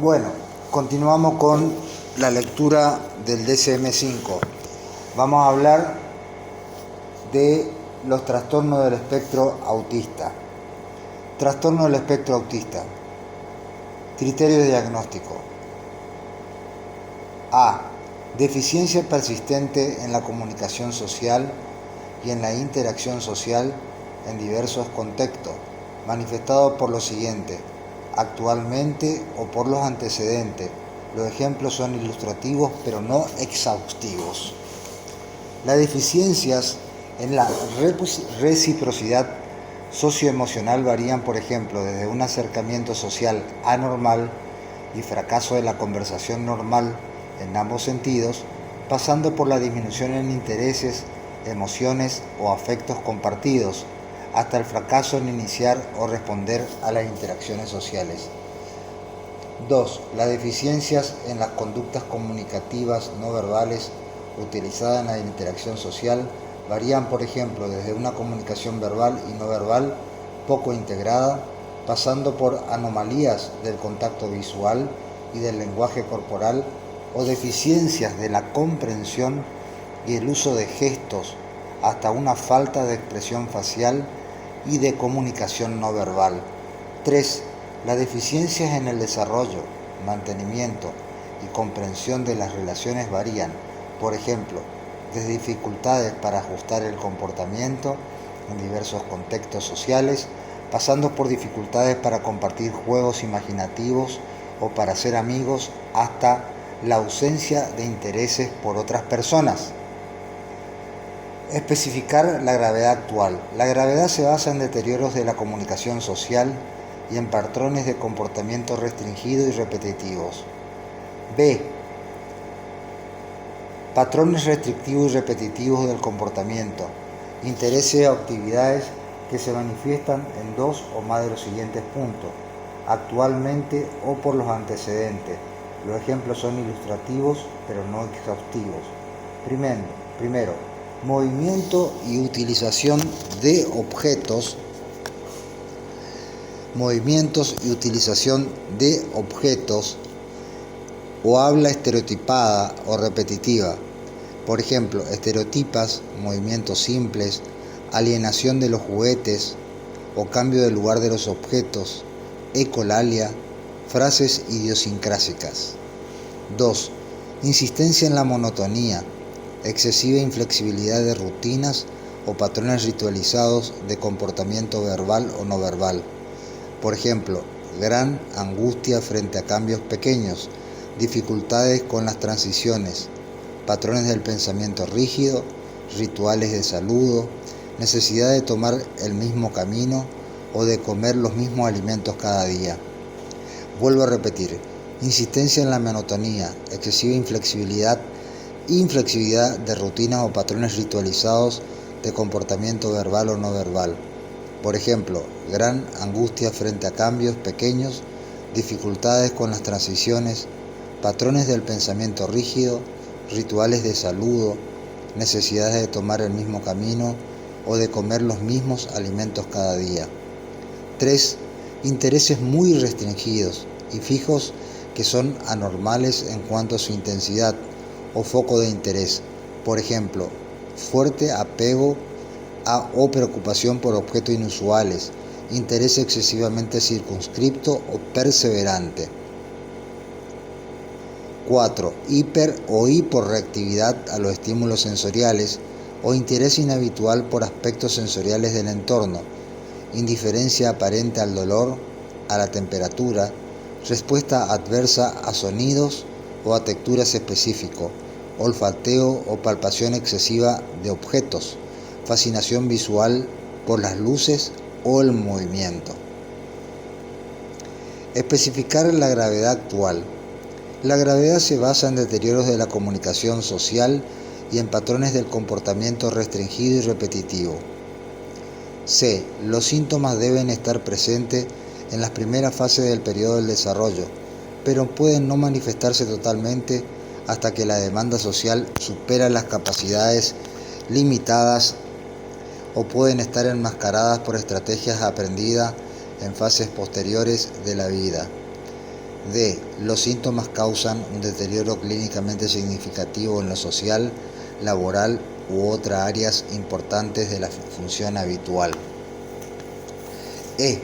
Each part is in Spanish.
Bueno, continuamos con la lectura del DSM-5. Vamos a hablar de los trastornos del espectro autista. Trastorno del espectro autista. Criterio de diagnóstico. A. Deficiencia persistente en la comunicación social y en la interacción social en diversos contextos, manifestado por lo siguiente: actualmente o por los antecedentes. Los ejemplos son ilustrativos pero no exhaustivos. Las deficiencias en la reciprocidad socioemocional varían, por ejemplo, desde un acercamiento social anormal y fracaso de la conversación normal en ambos sentidos, pasando por la disminución en intereses, emociones o afectos compartidos, hasta el fracaso en iniciar o responder a las interacciones sociales. 2. Las deficiencias en las conductas comunicativas no verbales utilizadas en la interacción social varían, por ejemplo, desde una comunicación verbal y no verbal poco integrada, pasando por anomalías del contacto visual y del lenguaje corporal, o deficiencias de la comprensión y el uso de gestos, hasta una falta de expresión facial y de comunicación no verbal. 3. Las deficiencias en el desarrollo, mantenimiento y comprensión de las relaciones varían, por ejemplo, desde dificultades para ajustar el comportamiento en diversos contextos sociales, pasando por dificultades para compartir juegos imaginativos o para ser amigos, hasta la ausencia de intereses por otras personas. Especificar la gravedad actual. La gravedad se basa en deterioros de la comunicación social y en patrones de comportamiento restringido y repetitivos. B. Patrones restrictivos y repetitivos del comportamiento. Intereses o actividades que se manifiestan en dos o más de los siguientes puntos: actualmente o por los antecedentes. Los ejemplos son ilustrativos pero no exhaustivos. Primero, movimiento y utilización de objetos. Movimientos y utilización de objetos o habla estereotipada o repetitiva. Por ejemplo, estereotipas, movimientos simples, alienación de los juguetes o cambio de lugar de los objetos, ecolalia, frases idiosincrásicas. 2. Insistencia en la monotonía, excesiva inflexibilidad de rutinas o patrones ritualizados de comportamiento verbal o no verbal. Por ejemplo, gran angustia frente a cambios pequeños, dificultades con las transiciones, patrones del pensamiento rígido, rituales de saludo, necesidad de tomar el mismo camino o de comer los mismos alimentos cada día. Vuelvo a repetir: insistencia en la monotonía, excesiva inflexibilidad de rutinas o patrones ritualizados de comportamiento verbal o no verbal. Por ejemplo, gran angustia frente a cambios pequeños, dificultades con las transiciones, patrones del pensamiento rígido, rituales de saludo, necesidades de tomar el mismo camino o de comer los mismos alimentos cada día. 3. Intereses muy restringidos y fijos que son anormales en cuanto a su intensidad o foco de interés. Por ejemplo, fuerte apego o preocupación por objetos inusuales, interés excesivamente circunscripto o perseverante. 4. Hiper o hiporreactividad a los estímulos sensoriales o interés inhabitual por aspectos sensoriales del entorno, indiferencia aparente al dolor, a la temperatura, respuesta adversa a sonidos o a texturas específicos, olfateo o palpación excesiva de objetos, fascinación visual por las luces o el movimiento. Especificar la gravedad actual. La gravedad se basa en deterioros de la comunicación social y en patrones del comportamiento restringido y repetitivo. C. Los síntomas deben estar presentes en las primeras fases del periodo del desarrollo, pero pueden no manifestarse totalmente hasta que la demanda social supera las capacidades limitadas, o pueden estar enmascaradas por estrategias aprendidas en fases posteriores de la vida. D. Los síntomas causan un deterioro clínicamente significativo en lo social, laboral u otras áreas importantes de la función habitual. E.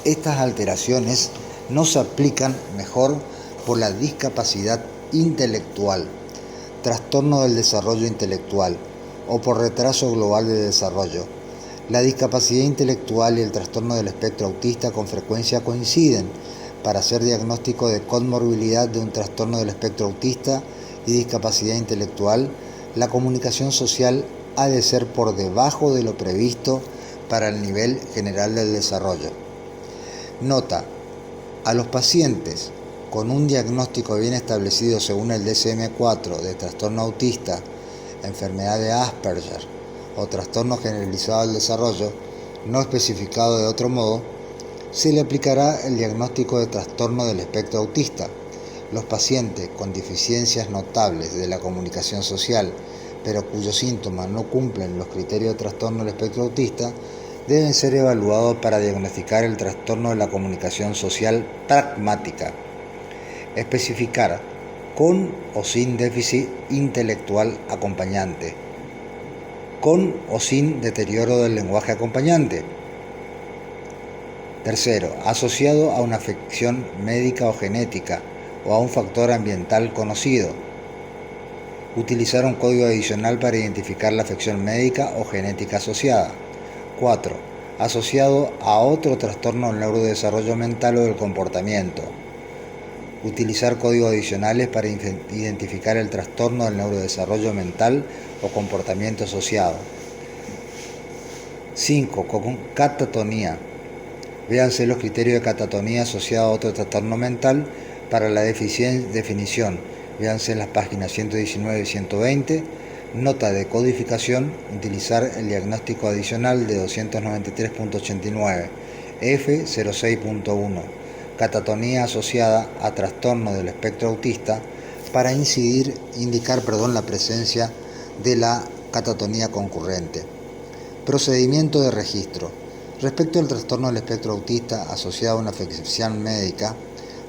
Estas alteraciones no se aplican mejor por la discapacidad intelectual, trastorno del desarrollo intelectual o por retraso global de desarrollo. La discapacidad intelectual y el trastorno del espectro autista con frecuencia coinciden. Para hacer diagnóstico de comorbilidad de un trastorno del espectro autista y discapacidad intelectual, la comunicación social ha de ser por debajo de lo previsto para el nivel general del desarrollo. Nota: a los pacientes con un diagnóstico bien establecido según el DSM-4 de trastorno autista, enfermedad de Asperger o trastorno generalizado del desarrollo, no especificado de otro modo, se le aplicará el diagnóstico de trastorno del espectro autista. Los pacientes con deficiencias notables de la comunicación social, pero cuyos síntomas no cumplen los criterios de trastorno del espectro autista, deben ser evaluados para diagnosticar el trastorno de la comunicación social pragmática. Especificar con o sin déficit intelectual acompañante, con o sin deterioro del lenguaje acompañante. Tercero, asociado a una afección médica o genética o a un factor ambiental conocido. Utilizar un código adicional para identificar la afección médica o genética asociada. 4. Asociado a otro trastorno del neurodesarrollo mental o del comportamiento. Utilizar códigos adicionales para identificar el trastorno del neurodesarrollo mental o comportamiento asociado. 5. Con catatonía. Véanse los criterios de catatonía asociados a otro trastorno mental para la definición. Véanse en las páginas 119 y 120. Nota de codificación. Utilizar el diagnóstico adicional de 293.89. F06.1. Catatonía asociada a trastorno del espectro autista para indicar la presencia de la catatonía concurrente. Procedimiento de registro. Respecto al trastorno del espectro autista asociado a una afección médica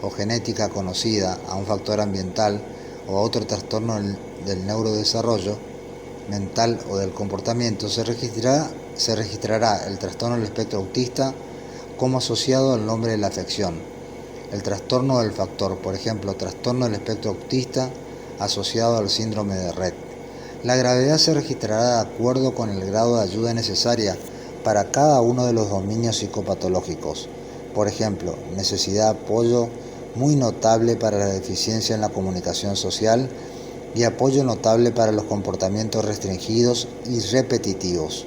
o genética conocida, a un factor ambiental o a otro trastorno del neurodesarrollo mental o del comportamiento, se registrará el trastorno del espectro autista como asociado al nombre de la afección. El trastorno del factor, por ejemplo, trastorno del espectro autista asociado al síndrome de Rett. La gravedad se registrará de acuerdo con el grado de ayuda necesaria para cada uno de los dominios psicopatológicos. Por ejemplo, necesidad de apoyo muy notable para la deficiencia en la comunicación social y apoyo notable para los comportamientos restringidos y repetitivos.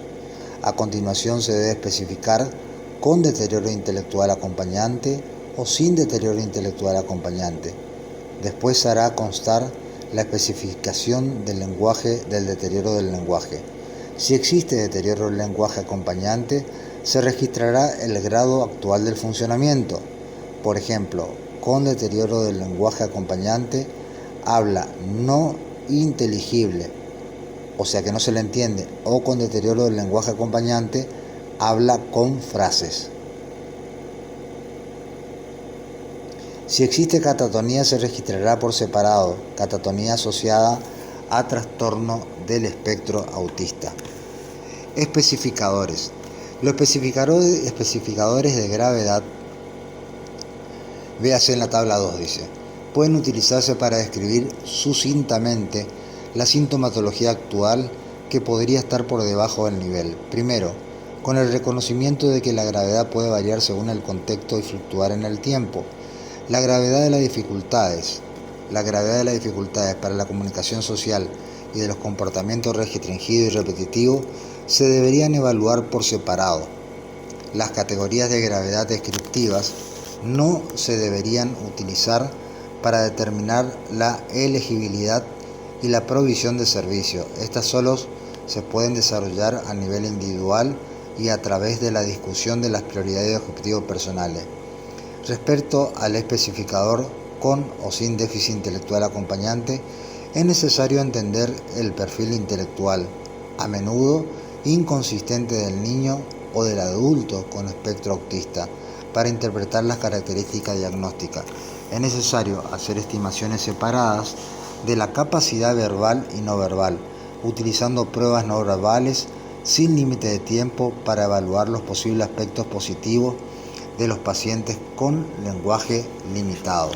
A continuación se debe especificar con deterioro intelectual acompañante o sin deterioro intelectual acompañante. Después se hará constar la especificación del deterioro del lenguaje. Si existe deterioro del lenguaje acompañante, se registrará el grado actual del funcionamiento. Por ejemplo, con deterioro del lenguaje acompañante, habla no inteligible, o sea que no se le entiende, o con deterioro del lenguaje acompañante, habla con frases. Si existe catatonía, se registrará por separado, catatonía asociada a trastorno del espectro autista. Especificadores. Los especificadores de gravedad, véase en la tabla 2, pueden utilizarse para describir sucintamente la sintomatología actual que podría estar por debajo del nivel. Primero, con el reconocimiento de que la gravedad puede variar según el contexto y fluctuar en el tiempo. La gravedad de las dificultades para la comunicación social y de los comportamientos restringidos y repetitivos se deberían evaluar por separado. Las categorías de gravedad descriptivas no se deberían utilizar para determinar la elegibilidad y la provisión de servicio. Estas solo se pueden desarrollar a nivel individual y a través de la discusión de las prioridades y objetivos personales. Respecto al especificador con o sin déficit intelectual acompañante, es necesario entender el perfil intelectual, a menudo inconsistente del niño o del adulto con espectro autista, para interpretar las características diagnósticas. Es necesario hacer estimaciones separadas de la capacidad verbal y no verbal, utilizando pruebas no verbales sin límite de tiempo para evaluar los posibles aspectos positivos de los pacientes con lenguaje limitado.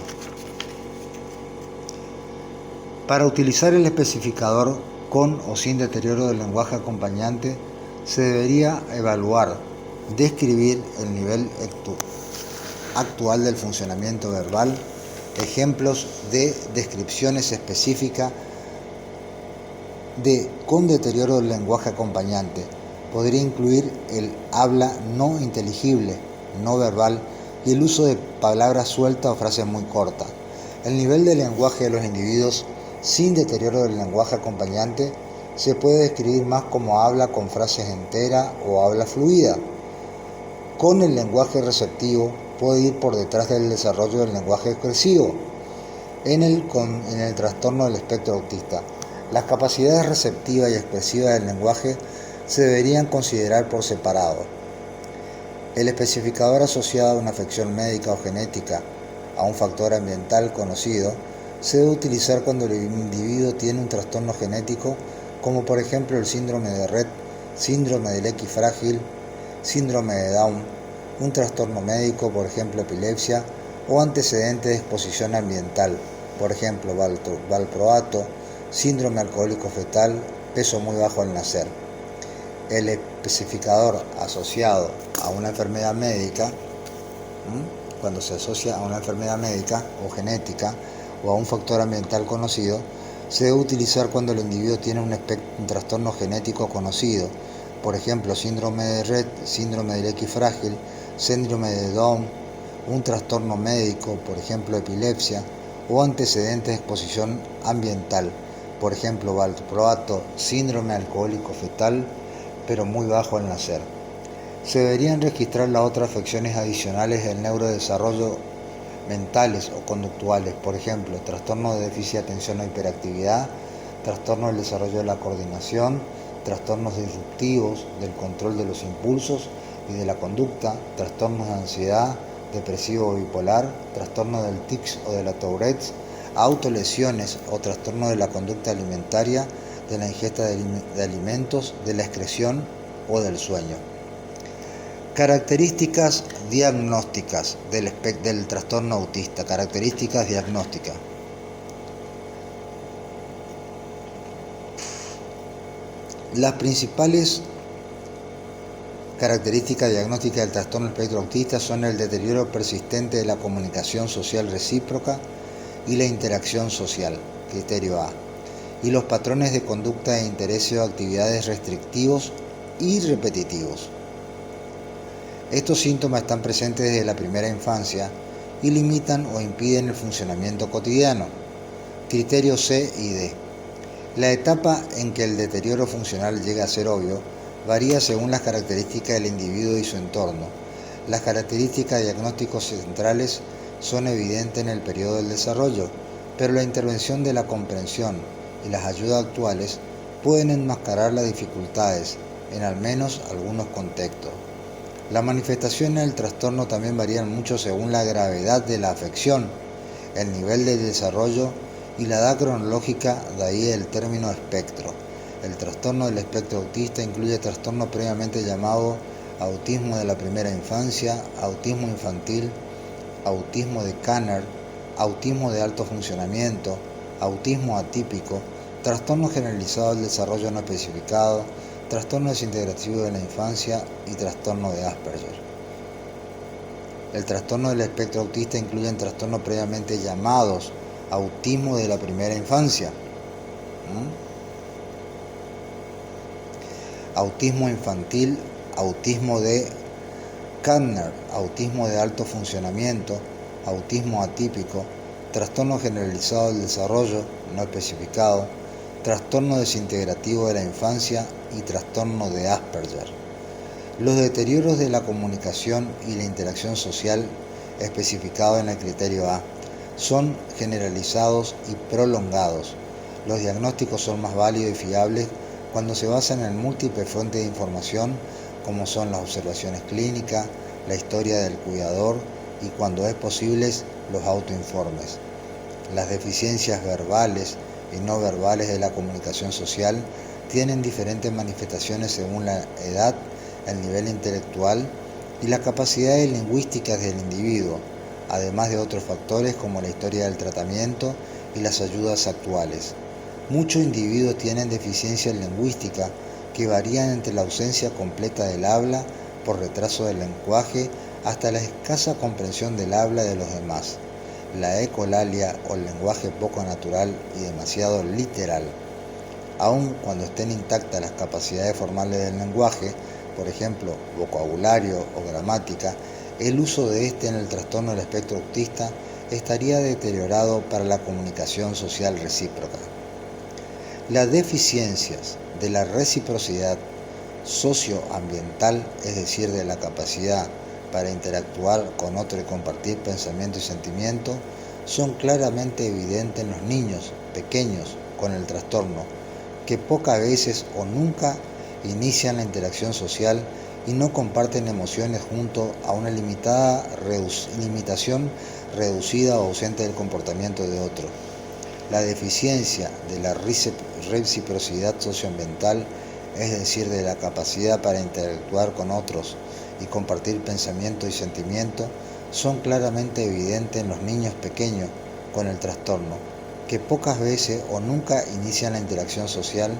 Para utilizar el especificador con o sin deterioro del lenguaje acompañante, se debería evaluar, describir el nivel actual del funcionamiento verbal, ejemplos de descripciones específicas con deterioro del lenguaje acompañante. Podría incluir el habla no inteligible, no verbal y el uso de palabras sueltas o frases muy cortas. El nivel de lenguaje de los individuos sin deterioro del lenguaje acompañante se puede describir más como habla con frases enteras o habla fluida. Con el lenguaje receptivo puede ir por detrás del desarrollo del lenguaje expresivo. En el trastorno del espectro autista, las capacidades receptivas y expresivas del lenguaje se deberían considerar por separado. El especificador asociado a una afección médica o genética, a un factor ambiental conocido, se debe utilizar cuando el individuo tiene un trastorno genético, como por ejemplo el síndrome de Rett, síndrome del X frágil, síndrome de Down, un trastorno médico, por ejemplo epilepsia, o antecedentes de exposición ambiental, por ejemplo valproato, síndrome alcohólico fetal, peso muy bajo al nacer. El especificador asociado a una enfermedad médica, cuando se asocia a una enfermedad médica o genética o a un factor ambiental conocido, se debe utilizar cuando el individuo tiene un trastorno genético conocido, por ejemplo síndrome de Rett, síndrome del X frágil, síndrome de Down, un trastorno médico, por ejemplo epilepsia, o antecedentes de exposición ambiental, por ejemplo valproato, síndrome alcohólico fetal, pero muy bajo al nacer. Se deberían registrar las otras afecciones adicionales del neurodesarrollo mentales o conductuales, por ejemplo, trastorno de déficit de atención o hiperactividad, trastorno del desarrollo de la coordinación, trastornos disruptivos del control de los impulsos y de la conducta, trastornos de ansiedad, depresivo o bipolar, trastorno del tics o de la Tourette, autolesiones o trastorno de la conducta alimentaria, de la ingesta de alimentos, de la excreción o del sueño. Características diagnósticas del trastorno autista. Características diagnósticas. Las principales características diagnósticas del trastorno espectro autista son el deterioro persistente de la comunicación social recíproca y la interacción social, criterio A, y los patrones de conducta e intereses o actividades restrictivos y repetitivos. Estos síntomas están presentes desde la primera infancia y limitan o impiden el funcionamiento cotidiano. Criterio C y D. La etapa en que el deterioro funcional llega a ser obvio varía según las características del individuo y su entorno. Las características diagnósticos centrales son evidentes en el periodo del desarrollo, pero la intervención de la comprensión y las ayudas actuales pueden enmascarar las dificultades en al menos algunos contextos. Las manifestaciones del trastorno también varían mucho según la gravedad de la afección, el nivel de desarrollo y la edad cronológica, de ahí el término espectro. El trastorno del espectro autista incluye trastorno previamente llamado autismo de la primera infancia, autismo infantil, autismo de Kanner, autismo de alto funcionamiento, autismo atípico, trastorno generalizado del desarrollo no especificado, trastorno desintegrativo de la infancia y trastorno de Asperger. El trastorno del espectro autista incluye trastornos previamente llamados autismo de la primera infancia, autismo infantil, autismo de Kanner, autismo de alto funcionamiento, autismo atípico, trastorno generalizado del desarrollo no especificado, trastorno desintegrativo de la infancia y trastorno de Asperger. Los deterioros de la comunicación y la interacción social especificados en el criterio A son generalizados y prolongados. Los diagnósticos son más válidos y fiables cuando se basan en múltiples fuentes de información, como son las observaciones clínicas, la historia del cuidador y, cuando es posible, los autoinformes. Las deficiencias verbales y no verbales de la comunicación social tienen diferentes manifestaciones según la edad, el nivel intelectual y las capacidades lingüísticas del individuo, además de otros factores como la historia del tratamiento y las ayudas actuales. Muchos individuos tienen deficiencias lingüísticas que varían entre la ausencia completa del habla por retraso del lenguaje hasta la escasa comprensión del habla de los demás, la ecolalia o el lenguaje poco natural y demasiado literal. Aun cuando estén intactas las capacidades formales del lenguaje, por ejemplo, vocabulario o gramática, el uso de este en el trastorno del espectro autista estaría deteriorado para la comunicación social recíproca. Las deficiencias de la reciprocidad socioambiental, es decir, de la capacidad para interactuar con otro y compartir pensamiento y sentimiento, son claramente evidentes en los niños pequeños con el trastorno, que pocas veces o nunca inician la interacción social y no comparten emociones junto a una limitación reducida o ausente del comportamiento de otro. La deficiencia de la reciprocidad socioambiental, es decir, de la capacidad para interactuar con otros y compartir pensamiento y sentimiento, son claramente evidentes en los niños pequeños con el trastorno, que pocas veces o nunca inician la interacción social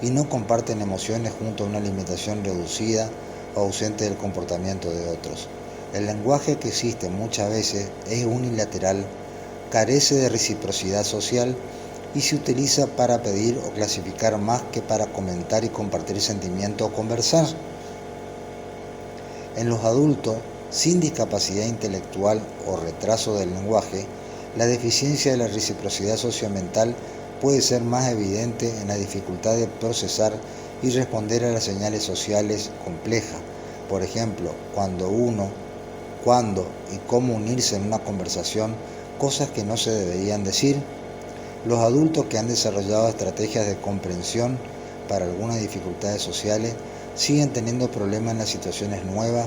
y no comparten emociones junto a una limitación reducida o ausente del comportamiento de otros. El lenguaje que existe muchas veces es unilateral, carece de reciprocidad social y se utiliza para pedir o clasificar más que para comentar y compartir sentimientos o conversar. En los adultos sin discapacidad intelectual o retraso del lenguaje, la deficiencia de la reciprocidad socioambiental puede ser más evidente en la dificultad de procesar y responder a las señales sociales complejas. Por ejemplo, cuándo y cómo unirse en una conversación, cosas que no se deberían decir. Los adultos que han desarrollado estrategias de comprensión para algunas dificultades sociales siguen teniendo problemas en las situaciones nuevas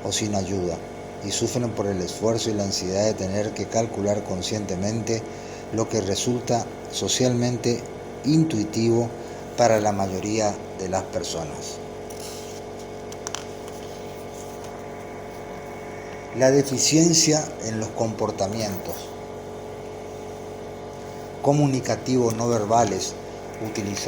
o sin ayuda y sufren por el esfuerzo y la ansiedad de tener que calcular conscientemente lo que resulta socialmente intuitivo para la mayoría de las personas. La deficiencia en los comportamientos comunicativos no verbales utilizados